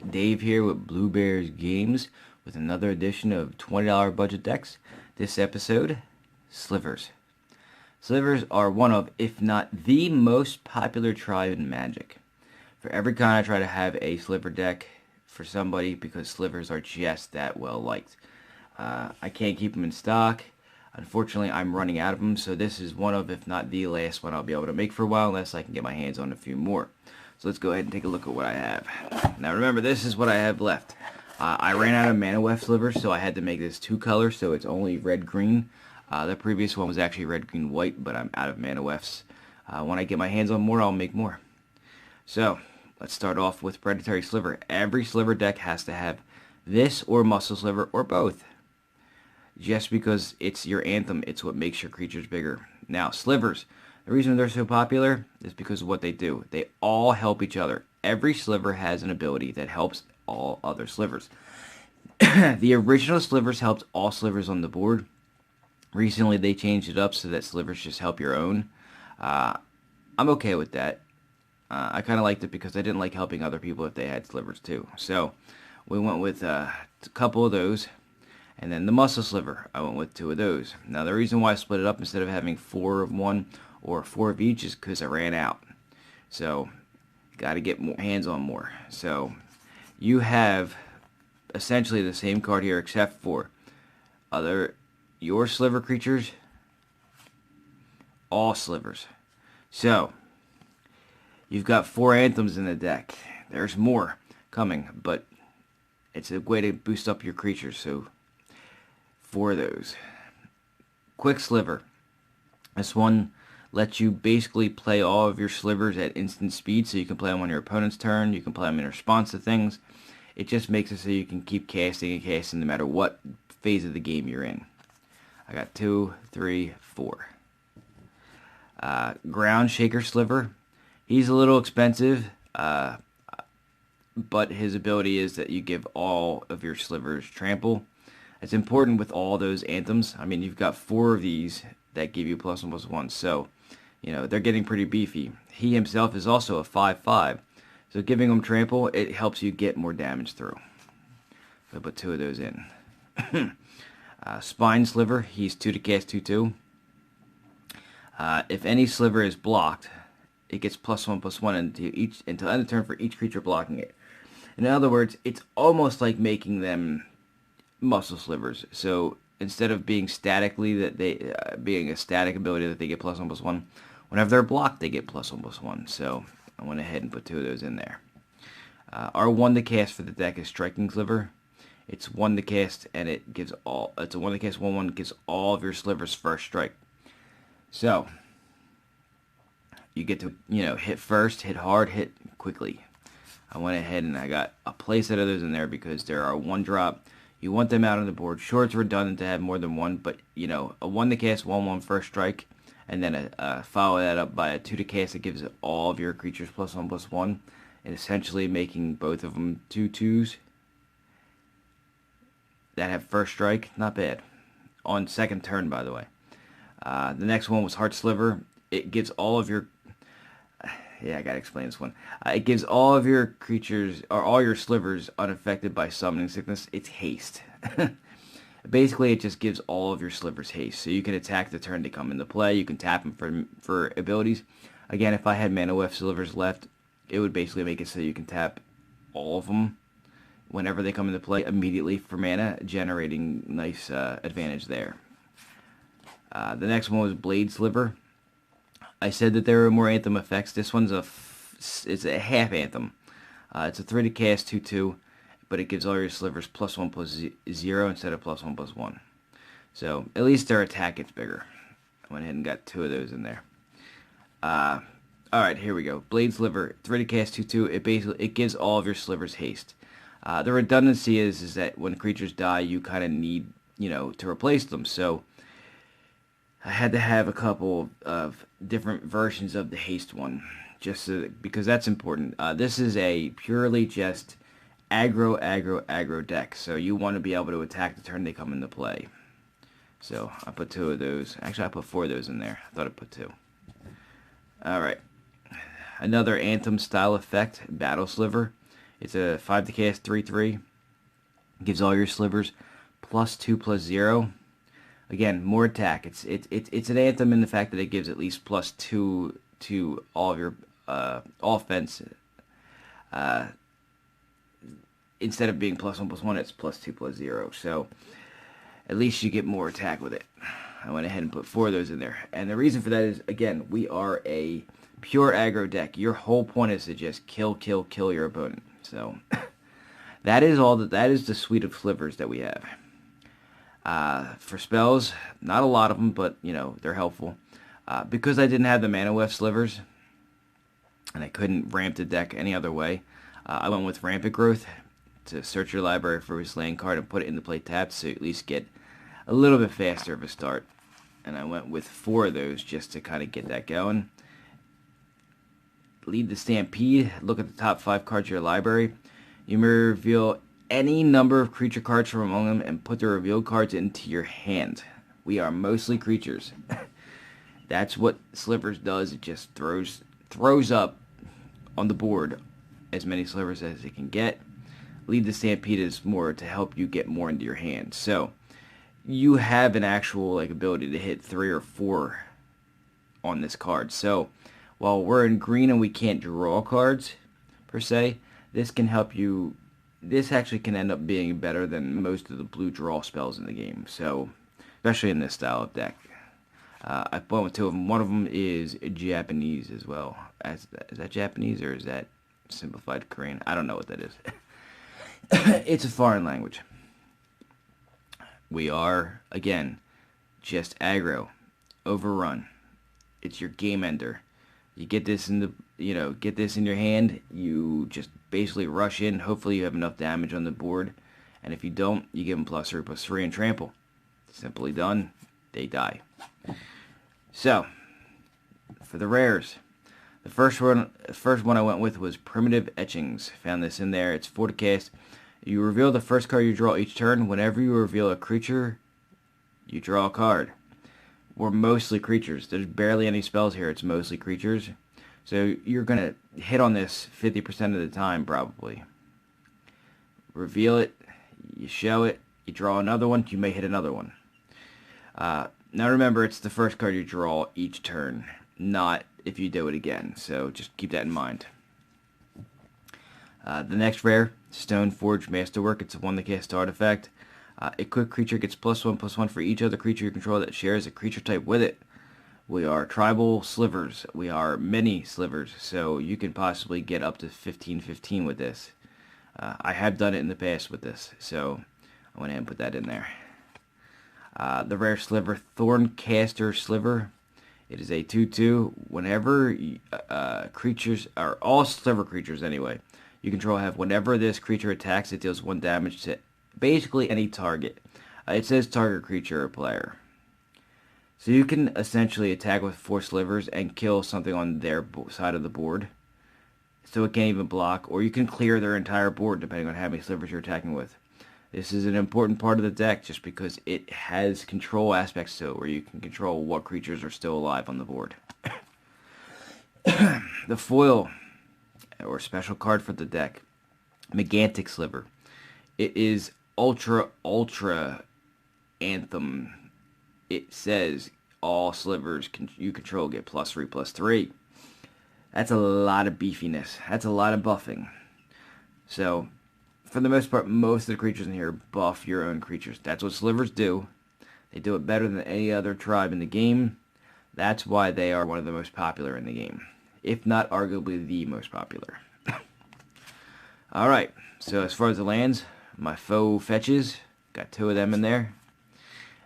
Dave here with Blue Bears Games with another edition of $20 budget decks. This episode, Slivers. Slivers are one of, if not the most popular tribe in Magic. For every con I try to have a Sliver deck for somebody because Slivers are just that well liked. I can't keep them in stock. Unfortunately, I'm running out of them, so this is one of, if not the last one I'll be able to make for a while unless I can get my hands on a few more. So let's go ahead and take a look at what I have. Now remember, this is what I have left. I ran out of Mana Weft Slivers, so I had to make this two colors, so it's only red-green. The previous one was actually red-green-white, but I'm out of Mana Wefts. When I get my hands on more, I'll make more. So, let's start off with Predatory Sliver. Every Sliver deck has to have this or Muscle Sliver or both. Just because it's your anthem, it's what makes your creatures bigger. Now, Slivers, the reason they're so popular is because of what they do. They all help each other. Every Sliver has an ability that helps all other Slivers. The original Slivers helped all Slivers on the board. Recently, they changed it up so that Slivers just help your own. I'm okay with that. I kind of liked it because I didn't like helping other people if they had Slivers too. So, we went with a couple of those. And then the Muscle Sliver, I went with two of those. Now, the reason why I split it up instead of having 4 of one or 4 of each is because I ran out. So, got to get more hands on more. So, you have essentially the same card here except for your Sliver creatures, all Slivers. So, you've got 4 anthems in the deck. There's more coming, but it's a way to boost up your creatures, so 4 of those. Quick Sliver. This one lets you basically play all of your Slivers at instant speed, so you can play them on your opponent's turn, you can play them in response to things. It just makes it so you can keep casting and casting no matter what phase of the game you're in. I got 2, 3, 4. Ground Shaker Sliver. He's a little expensive, but his ability is that you give all of your Slivers trample. It's important with all those anthems. I mean, you've got 4 of these that give you +1/+1, so, you know, they're getting pretty beefy. He himself is also a 5/5, so giving him trample, it helps you get more damage through. So I put 2 of those in. Spine Sliver, he's 2 to cast 2/2. If any Sliver is blocked, it gets +1/+1 until end of turn for each creature blocking it. In other words, it's almost like making them Muscle Slivers. So instead of being statically being a static ability that they get +1/+1, whenever they're blocked, they get +1/+1. So I went ahead and put 2 of those in there. Our 1 to cast for the deck is Striking Sliver. It's 1 to cast, and it gives all. It's a 1 to cast 1/1, gives all of your Slivers first strike. So you get to, you know, hit first, hit hard, hit quickly. I went ahead and I got a playset of those in there because there are 1-drop. You want them out on the board. Sure, it's redundant to have more than one, but, you know, a 1 to cast 1/1 first strike, and then follow that up by a 2 to cast that gives all of your creatures +1/+1, and essentially making both of them 2/2s that have first strike. Not bad. On second turn, by the way. The next one was Heart Sliver. It gives all of your... Yeah, I gotta explain this one. It gives all of your creatures, or all your Slivers, unaffected by summoning sickness. It's haste. Basically, it just gives all of your Slivers haste. So you can attack the turn they come into play. You can tap them for abilities. Again, if I had Mana Weft Slivers left, it would basically make it so you can tap all of them whenever they come into play immediately for mana, generating nice advantage there. The next one was Blade Sliver. I said that there were more anthem effects. This one's it's a half anthem. It's a 3 to cast 2/2, but it gives all your Slivers +1/+0 instead of +1/+1. So at least their attack gets bigger. I went ahead and got 2 of those in there. All right, here we go. Blade Sliver, 3 to cast 2/2. It gives all of your Slivers haste. The redundancy is that when creatures die, you kind of need, you know, to replace them. So I had to have a couple of different versions of the haste one, just because that's important. This is a purely just aggro deck, so you want to be able to attack the turn they come into play. So I put 2 of those. Actually, I put 4 of those in there. I thought I put 2. All right. Another Anthem style effect, Battle Sliver. It's a 5 to cast 3/3. Gives all your slivers +2/+0. Again, more attack. It's an anthem in the fact that it gives at least +2 to all of your offense. Instead of being +1/+1, it's +2/+0. So at least you get more attack with it. I went ahead and put 4 of those in there. And the reason for that is, again, we are a pure aggro deck. Your whole point is to just kill your opponent. So that is the suite of slivers that we have. For spells, not a lot of them, but you know, they're helpful. Because I didn't have the mana weft slivers, and I couldn't ramp the deck any other way, I went with rampant growth to search your library for a slaying card and put it into play tapped, so you at least get a little bit faster of a start. And I went with 4 of those just to kind of get that going. Lead the Stampede. Look at the top 5 cards of your library. You may reveal any number of creature cards from among them and put the revealed cards into your hand. We are mostly creatures. That's what Slivers does. It just throws up on the board as many slivers as it can get. Lead the Stampede is more to help you get more into your hand. So you have an actual ability to hit 3 or 4 on this card. So while we're in green and we can't draw cards per se, this can help you. This actually can end up being better than most of the blue draw spells in the game. So especially in this style of deck. I went with 2 of them. One of them is Japanese as well. Is that Japanese or is that simplified Korean? I don't know what that is. It's a foreign language. We are, again, just aggro, overrun. It's your game ender. You get this in your hand. You just basically rush in. Hopefully, you have enough damage on the board, and if you don't, you give them +3/+3 and trample. Simply done. They die. So, for the rares, the first one I went with was Primitive Etchings. Found this in there. It's 4 to cast. You reveal the first card you draw each turn. Whenever you reveal a creature, you draw a card. We're mostly creatures. There's barely any spells here. It's mostly creatures. So you're going to hit on this 50% of the time, probably. Reveal it. You show it. You draw another one. You may hit another one. Now remember, it's the first card you draw each turn, not if you do it again. So just keep that in mind. The next rare, Stoneforge Masterwork. It's a 1 to cast artifact. Equipped creature gets +1/+1 for each other creature you control that shares a creature type with it. We are tribal slivers. We are many slivers, so you can possibly get up to 15/15 with this. I have done it in the past with this, so I went ahead and put that in there. The rare sliver, Thorncaster Sliver. It is a 2/2. Whenever creatures, or all sliver creatures anyway, you control have whenever this creature attacks, it deals 1 damage to basically any target. It says target creature or player. So you can essentially attack with 4 slivers and kill something on their side of the board. So it can't even block, or you can clear their entire board depending on how many slivers you're attacking with. This is an important part of the deck just because it has control aspects to it where you can control what creatures are still alive on the board. The foil or special card for the deck, Megantic Sliver. It is ultra anthem. It says all slivers you control get +3/+3. That's a lot of beefiness. That's a lot of buffing. So for the most part, most of the creatures in here buff your own creatures. That's what slivers do. They do it better than any other tribe in the game. That's why they are one of the most popular in the game, if not arguably the most popular. Alright, so as far as the lands, my faux fetches, got 2 of them in there.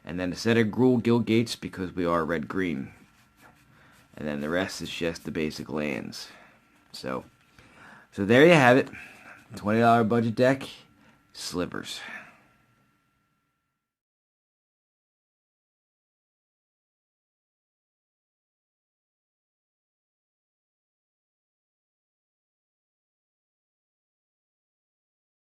And then a set of Gruul Guild Gates because we are red-green. And then the rest is just the basic lands. So there you have it. $20 budget deck, Slivers.